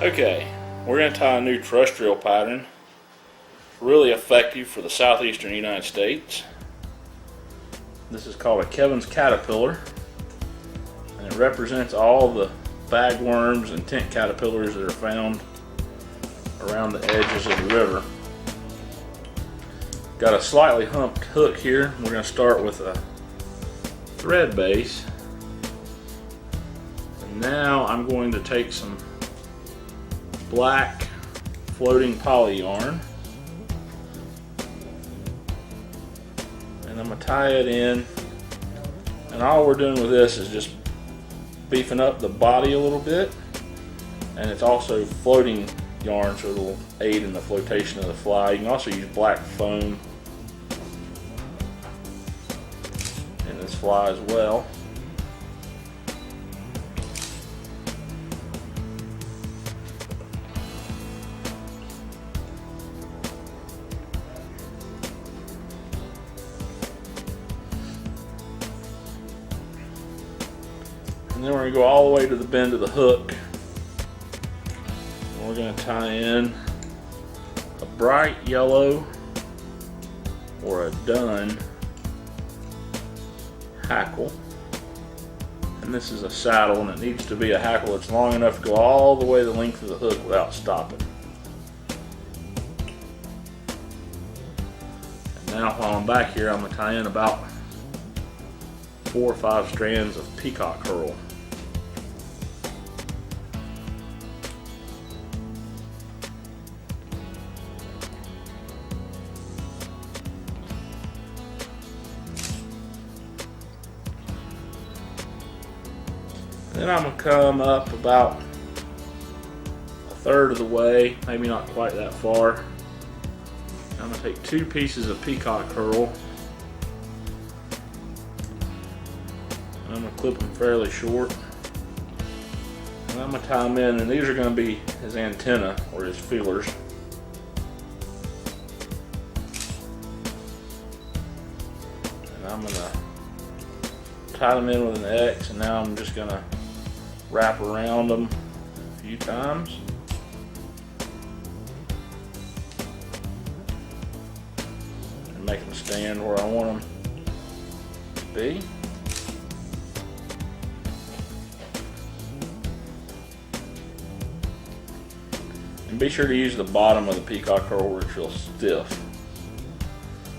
Okay, we're going to tie a new terrestrial pattern, really effective for the southeastern United States. This is called a Kevin's Catepillar, and it represents all the bagworms and tent caterpillars that are found around the edges of the river. Got a slightly humped hook here. We're going to start with a thread base, and now I'm going to take some black floating poly yarn, and I'm going to tie it in, and all we're doing with this is just beefing up the body a little bit, and it's also floating yarn, so it'll aid in the flotation of the fly. You can also use black foam in this fly as well. And then we're going to go all the way to the bend of the hook. And we're going to tie in a bright yellow or a dun hackle. And this is a saddle, and it needs to be a hackle that's long enough to go all the way the length of the hook without stopping. And now while I'm back here, I'm going to tie in about 4 or 5 strands of peacock herl. Then I'm going to come up about 1/3 of the way, maybe not quite that far. I'm going to take 2 pieces of peacock herl, and I'm going to clip them fairly short. And I'm going to tie them in, and these are going to be his antennae or his feelers. And I'm going to tie them in with an X, and now I'm just going to wrap around them a few times. And make them stand where I want them to be. And be sure to use the bottom of the peacock herl where it's real stiff.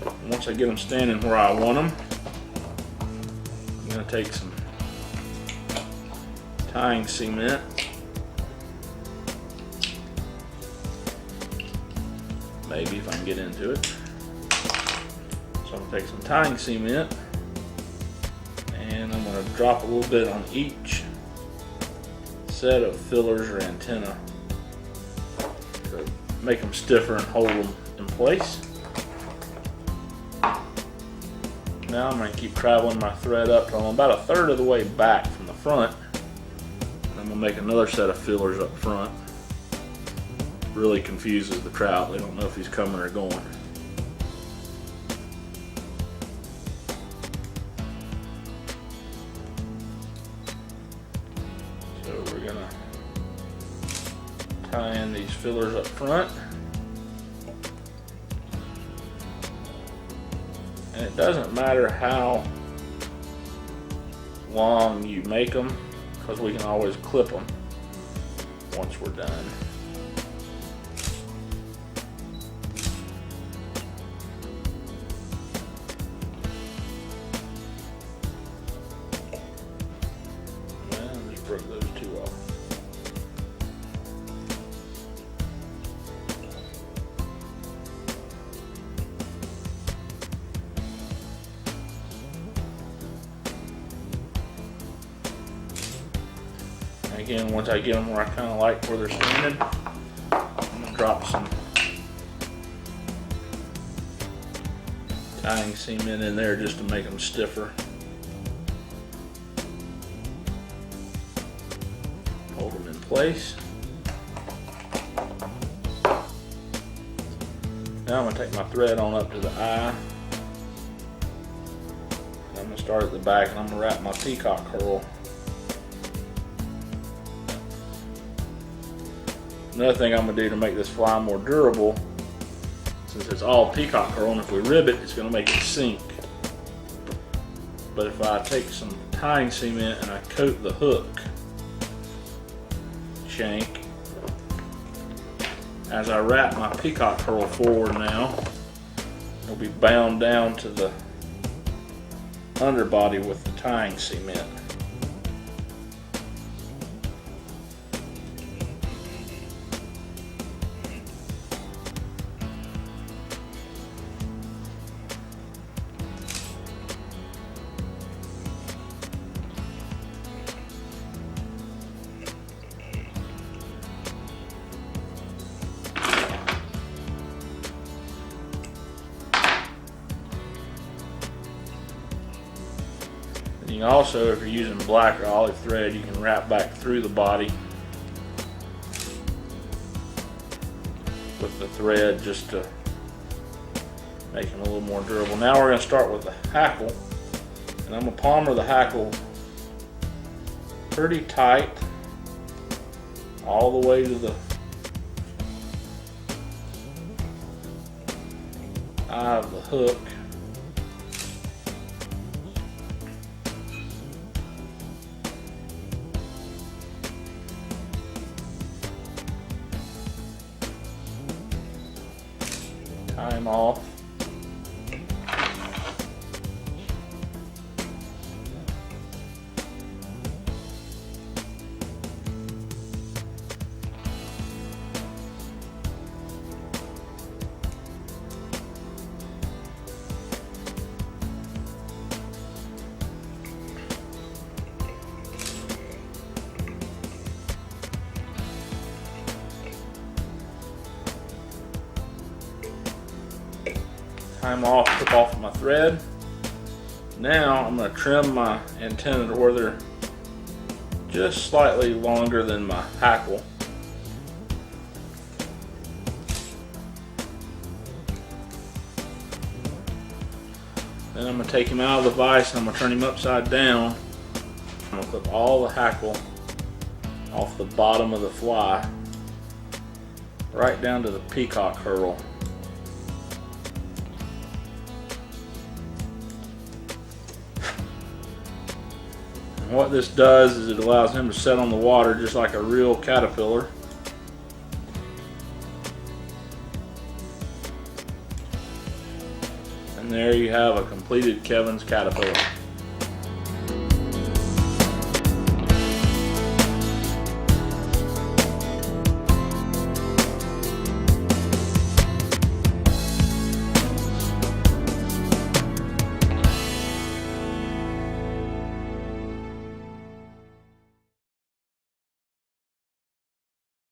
And once I get them standing where I want them, I'm going to take some tying cement, maybe if I can get into it. So I'm going to take some tying cement, and I'm going to drop a little bit on each set of fillers or antenna to make them stiffer and hold them in place. Now I'm going to keep traveling my thread up till I'm about 1/3 of the way back from the front. I'm going to make another set of fillers up front. Really confuses the trout. They don't know if he's coming or going. So we're going to tie in these fillers up front. And it doesn't matter how long you make them, because we can always clip them once we're done. And I just broke those 2 off. Again, once I get them where I kind of like where they're standing, I'm going to drop some tying cement in there just to make them stiffer. Hold them in place. Now I'm going to take my thread on up to the eye. And I'm going to start at the back, and I'm going to wrap my peacock herl Another thing I'm going to do to make this fly more durable, since it's all peacock herl, and if we rib it, it's going to make it sink. But if I take some tying cement and I coat the hook shank, as I wrap my peacock herl forward now, it'll be bound down to the underbody with the tying cement. You can also, if you're using black or olive thread, you can wrap back through the body with the thread just to make them a little more durable. Now we're going to start with the hackle, and I'm going to palmer the hackle pretty tight all the way to the eye of the hook. Tie them off. Time off, took off my thread. Now I'm going to trim my antennae to where they're just slightly longer than my hackle. Then I'm going to take him out of the vise and I'm going to turn him upside down. I'm going to clip all the hackle off the bottom of the fly right down to the peacock herl. And what this does is it allows him to set on the water just like a real caterpillar. And there you have a completed Kevin's caterpillar.